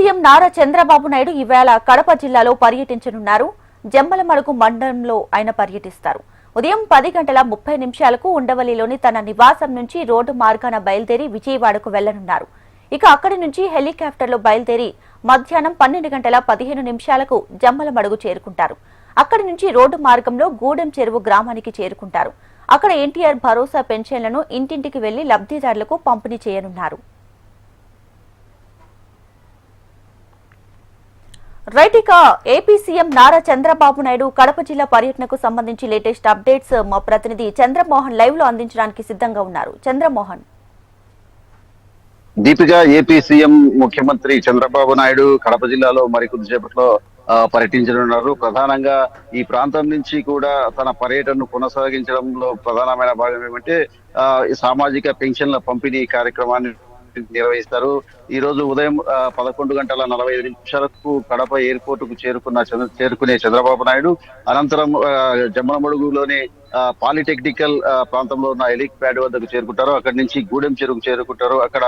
CM Nara Chandrababu Naidu ఈవేళ కడప జిల్లాలో పర్యటించనున్నారు. జమ్మలమడుగు మండలంలో ఆయన పర్యటిస్తారు. ఉదయం 10:30 ఉండవల్లిలోని తన నివాసం నుంచి రోడ్డు మార్గాన బయలుదేరి విజయవాడకు వెళ్లనున్నారు. ఇక అక్కడి నుంచి హెలికాప్టర్లో బయలుదేరి మధ్యాహ్నం 12:15 జమ్మలమడుగు చేరుకుంటారు. అక్కడి నుంచి రోడ్డు మార్గంలో గూడెం చెరువు గ్రామానికి చేరుకుంటారు. అక్కడ ఎన్టీఆర్ భరోసా పెన్షన్లను ఇంటింటికి వెళ్లి లబ్ధిదారులకు పంపిణీ చేయనున్నారు. రైట్, ఇక ఏపీ సీఎం నారా చంద్రబాబు నాయుడు కడప జిల్లా పర్యటనకు సంబంధించి లేటెస్ట్ అప్డేట్స్ మా ప్రతినిధి చంద్రమోహన్ లైవ్ లో అందించడానికి సిద్ధంగా ఉన్నారు. చంద్రమోహన్. దీపిక, ఏపీ సీఎం ముఖ్యమంత్రి చంద్రబాబు నాయుడు కడప జిల్లాలో మరికొద్దిసేపట్లో పర్యటించనున్నారు. ప్రధానంగా ఈ ప్రాంతం నుంచి కూడా తన పర్యటనను కొనసాగించడంలో ప్రధానమైన భాగం ఏమంటే సామాజిక పెన్షన్ల పంపిణీ కార్యక్రమాన్ని నిర్వహిస్తారు. ఈ రోజు ఉదయం 11:45 కడప ఎయిర్పోర్ట్ కు చేరుకునే చంద్రబాబు నాయుడు అనంతరం జమ్మలమడుగులోని పాలిటెక్నికల్ ప్రాంతంలో ఉన్న హెలిప్యాడ్ వద్దకు చేరుకుంటారు. అక్కడి నుంచి గూడెం చెరువుకు చేరుకుంటారు. అక్కడ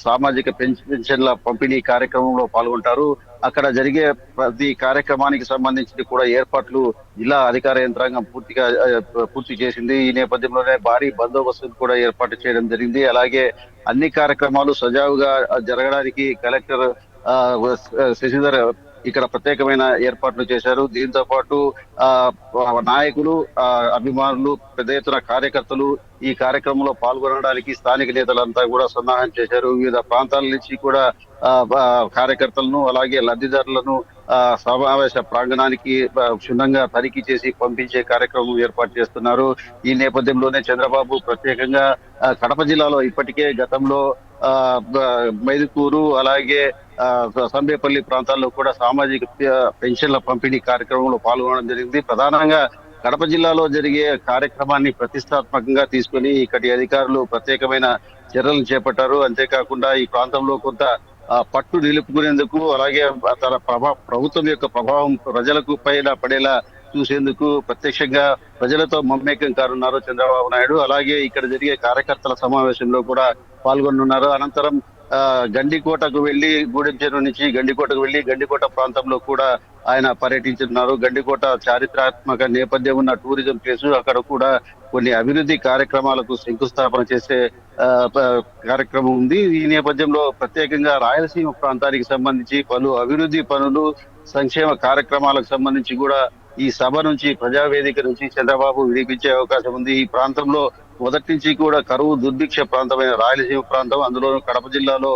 సామాజిక పెన్షన్ల పంపిణీ కార్యక్రమంలో పాల్గొంటారు. అక్కడ జరిగే ప్రతి కార్యక్రమానికి సంబంధించి కూడా ఏర్పాట్లు జిల్లా అధికార యంత్రాంగం పూర్తి చేసింది. ఈ నేపథ్యంలోనే భారీ బందోబస్తును కూడా ఏర్పాటు చేయడం జరిగింది. అలాగే అన్ని కార్యక్రమాలు సజావుగా జరగడానికి కలెక్టర్ శశిధర్ ఇక్కడ ప్రత్యేకమైన ఏర్పాట్లు చేశారు. దీంతో పాటు నాయకులు, అభిమానులు, పెద్ద ఎత్తున కార్యకర్తలు ఈ కార్యక్రమంలో పాల్గొనడానికి స్థానిక నేతలంతా కూడా సన్నాహం చేశారు. వివిధ ప్రాంతాల నుంచి కూడా కార్యకర్తలను అలాగే లబ్ధిదారులను సమావేశ ప్రాంగణానికి క్షుణ్ణంగా తనిఖీ చేసి పంపించే కార్యక్రమం ఏర్పాటు చేస్తున్నారు. ఈ నేపథ్యంలోనే చంద్రబాబు ప్రత్యేకంగా కడప జిల్లాలో ఇప్పటికే గతంలో మైదుకూరు అలాగే సంబేపల్లి ప్రాంతాల్లో కూడా సామాజిక పెన్షన్ల పంపిణీ కార్యక్రమంలో పాల్గొనడం జరిగింది. ప్రధానంగా కడప జిల్లాలో జరిగే కార్యక్రమాన్ని ప్రతిష్టాత్మకంగా తీసుకుని ఇక్కడి అధికారులు ప్రత్యేకమైన చర్యలు చేపట్టారు. అంతేకాకుండా ఈ ప్రాంతంలో కొంత పట్టు నిలుపుకునేందుకు అలాగే తన ప్రభుత్వం యొక్క ప్రభావం ప్రజలకు పైన పడేలా చూసేందుకు ప్రత్యక్షంగా ప్రజలతో మమేకం కానున్నారు చంద్రబాబు నాయుడు. అలాగే ఇక్కడ జరిగే కార్యకర్తల సమావేశంలో కూడా పాల్గొనున్నారు. అనంతరం గండికోటకు వెళ్లి గూడెం చెరువు నుంచి గండికోటకు వెళ్లి గండికోట ప్రాంతంలో కూడా ఆయన పర్యటించున్నారు. గండికోట చారిత్రాత్మక నేపథ్యం ఉన్న టూరిజం ప్లేసు. అక్కడ కూడా కొన్ని అభివృద్ధి కార్యక్రమాలకు శంకుస్థాపన చేసే కార్యక్రమం ఉంది. ఈ నేపథ్యంలో ప్రత్యేకంగా రాయలసీమ ప్రాంతానికి సంబంధించి పలు అభివృద్ధి పనులు, సంక్షేమ కార్యక్రమాలకు సంబంధించి కూడా ఈ సభ నుంచి, ప్రజావేదిక నుంచి చంద్రబాబు వినిపించే అవకాశం ఉంది. ఈ ప్రాంతంలో మొదటి నుంచి కూడా కరువు దుర్భిక్ష ప్రాంతమైన రాయలసీమ ప్రాంతం, అందులోనూ కడప జిల్లాలో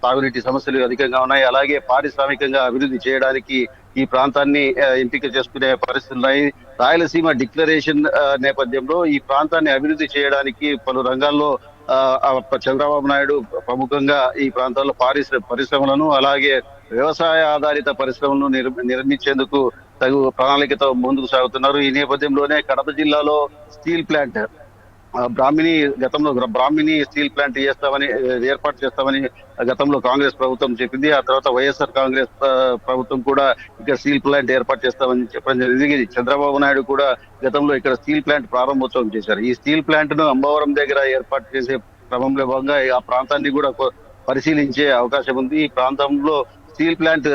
తాగునీటి సమస్యలు అధికంగా ఉన్నాయి. అలాగే పారిశ్రామికంగా అభివృద్ధి చేయడానికి ఈ ప్రాంతాన్ని ఎంపిక చేసుకునే పరిస్థితులు ఉన్నాయి. రాయలసీమ డిక్లరేషన్ నేపథ్యంలో ఈ ప్రాంతాన్ని అభివృద్ధి చేయడానికి పలు రంగాల్లో చంద్రబాబు నాయుడు ప్రముఖంగా ఈ ప్రాంతాల్లో పరిశ్రమలను అలాగే వ్యవసాయ ఆధారిత పరిశ్రమలను నిర్మించేందుకు తగు ప్రణాళికతో ముందుకు సాగుతున్నారు. ఈ నేపథ్యంలోనే కడప జిల్లాలో స్టీల్ ప్లాంట్ గతంలో బ్రాహ్మిణి స్టీల్ ప్లాంట్ ఏర్పాటు చేస్తామని గతంలో కాంగ్రెస్ ప్రభుత్వం చెప్పింది. ఆ తర్వాత వైఎస్ఆర్ కాంగ్రెస్ ప్రభుత్వం కూడా ఇక్కడ స్టీల్ ప్లాంట్ ఏర్పాటు చేస్తామని చెప్పడం జరిగింది. చంద్రబాబు నాయుడు కూడా గతంలో ఇక్కడ స్టీల్ ప్లాంట్ ప్రారంభోత్సవం చేశారు. ఈ స్టీల్ ప్లాంట్ ను అంబవరం దగ్గర ఏర్పాటు చేసే క్రమంలో భాగంగా ఆ ప్రాంతాన్ని కూడా పరిశీలించే అవకాశం ఉంది. ఈ ప్రాంతంలో స్టీల్ ప్లాంట్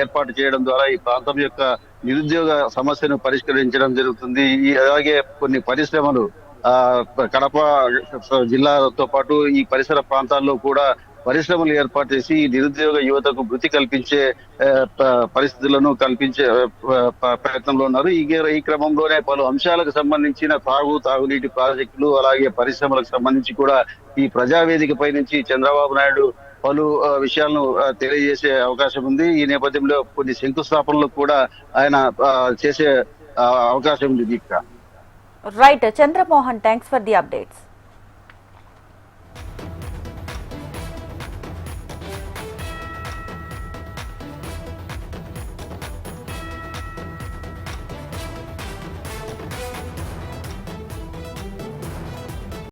ఏర్పాటు చేయడం ద్వారా ఈ ప్రాంతం యొక్క నిరుద్యోగ సమస్యను పరిష్కరించడం జరుగుతుంది. అలాగే కొన్ని పరిశ్రమలు కడప జిల్లాతో పాటు ఈ పరిసర ప్రాంతాల్లో కూడా పరిశ్రమలు ఏర్పాటు చేసి నిరుద్యోగ యువతకు వృత్తి కల్పించే పరిస్థితులను కల్పించే ప్రయత్నంలో ఉన్నారు. ఈ క్రమంలోనే పలు అంశాలకు సంబంధించిన తాగునీటి ప్రాజెక్టులు అలాగే పరిశ్రమలకు సంబంధించి కూడా ఈ ప్రజావేదికపై నుంచి చంద్రబాబు నాయుడు పలు విషయాలను తెలియజేసే అవకాశం ఉంది. ఈ నేపథ్యంలో కొన్ని శంకుస్థాపనలు కూడా ఆయన చేసే అవకాశం ఉంది. Deepika. Right Chandramohan, thanks for the updates.